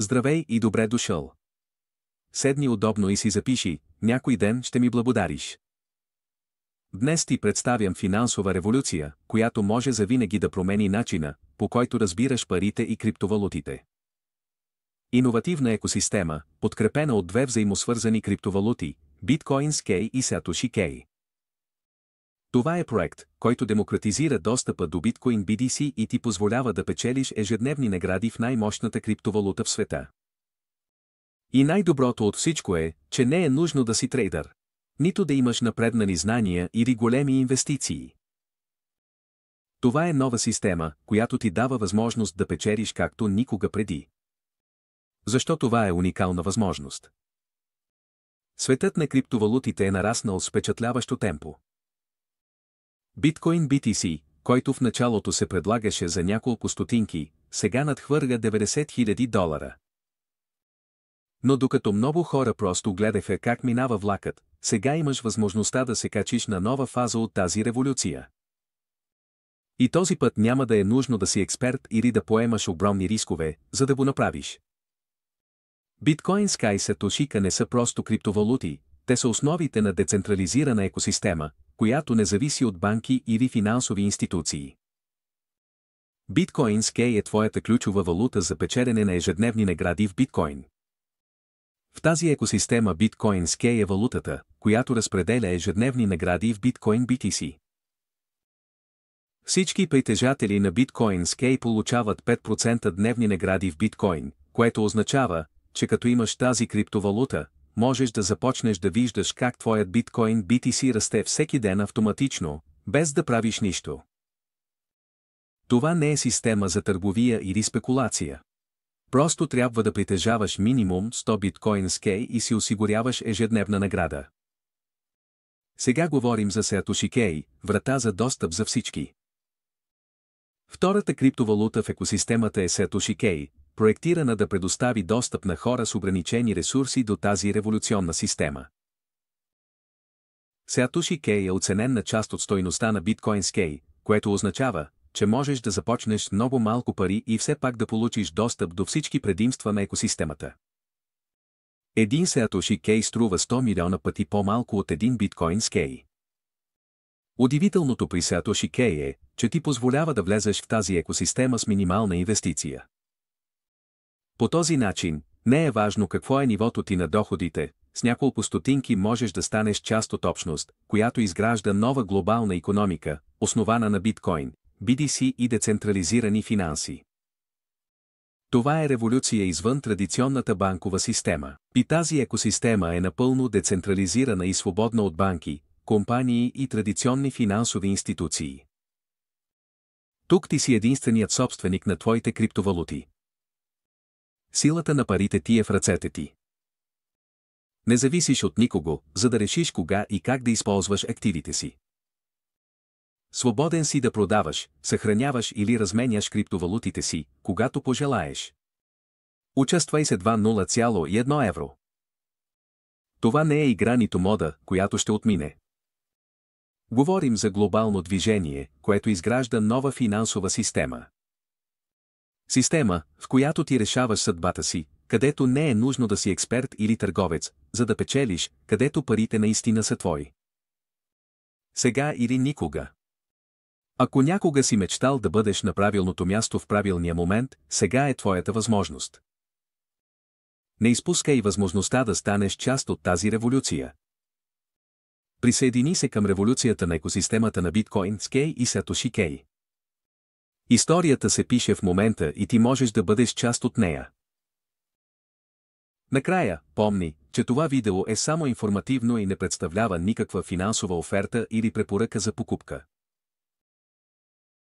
Здравей и добре дошъл. Седни удобно и си запиши, някой ден ще ми благодариш. Днес ти представям финансова революция, която може завинаги да промени начина, по който разбираш парите и криптовалутите. Иновативна екосистема, подкрепена от две взаимосвързани криптовалути – Bitcoin и Satoshi K. Това е проект, който демократизира достъпа до Bitcoin BTC и ти позволява да печелиш ежедневни награди в най-мощната криптовалута в света. И най-доброто от всичко е, че не е нужно да си трейдър. Нито да имаш напреднали знания или големи инвестиции. Това е нова система, която ти дава възможност да печелиш както никога преди. Защо това е уникална възможност? Светът на криптовалутите е нараснал с впечатляващо темпо. Bitcoin BTC, който в началото се предлагаше за няколко стотинки, сега надхвърля $90,000. Но докато много хора просто гледаха как минава влакът, сега имаш възможността да се качиш на нова фаза от тази революция. И този път няма да е нужно да си експерт или да поемаш огромни рискове, за да го направиш. Bitcoin и Satoshi не са просто криптовалути, те са основите на децентрализирана екосистема, която не зависи от банки или финансови институции. Bitcoin е твоята ключова валута за печелене на ежедневни награди в биткоин. В тази екосистема Bitcoin е валутата, която разпределя ежедневни награди в Bitcoin BTC. Всички притежатели на Bitcoin получават 5% дневни награди в биткоин, което означава, че като имаш тази криптовалута, можеш да започнеш да виждаш как твоят Bitcoin BTC расте всеки ден автоматично, без да правиш нищо. Това не е система за търговия или спекулация. Просто трябва да притежаваш минимум 100 Bitcoin и си осигуряваш ежедневна награда. Сега говорим за Satoshi K, врата за достъп за всички. Втората криптовалута в екосистемата е Satoshi K, проектирана да предостави достъп на хора с ограничени ресурси до тази революционна система. Satoshi K е оценена част от стойността на Bitcoin, което означава, че можеш да започнеш много малко пари и все пак да получиш достъп до всички предимства на екосистемата. Един Satoshi K струва 100 милиона пъти по-малко от един Bitcoin. Удивителното при Satoshi K е, че ти позволява да влезеш в тази екосистема с минимална инвестиция. По този начин, не е важно какво е нивото ти на доходите, с няколко стотинки можеш да станеш част от общност, която изгражда нова глобална икономика, основана на биткоин, BTC и децентрализирани финанси. Това е революция извън традиционната банкова система. И тази екосистема е напълно децентрализирана и свободна от банки, компании и традиционни финансови институции. Тук ти си единственият собственик на твоите криптовалути. Силата на парите ти е в ръцете ти. Не зависиш от никого, за да решиш кога и как да използваш активите си. Свободен си да продаваш, съхраняваш или разменяш криптовалутите си, когато пожелаеш. Участвай с едва 0,1 евро. Това не е игра нито мода, която ще отмине. Говорим за глобално движение, което изгражда нова финансова система. Система, в която ти решаваш съдбата си, където не е нужно да си експерт или търговец, за да печелиш, където парите наистина са твои. Сега или никога. Ако някога си мечтал да бъдеш на правилното място в правилния момент, сега е твоята възможност. Не изпускай възможността да станеш част от тази революция. Присъедини се към революцията на екосистемата на Bitcoin и Satoshi K. Историята се пише в момента и ти можеш да бъдеш част от нея. Накрая, помни, че това видео е само информативно и не представлява никаква финансова оферта или препоръка за покупка.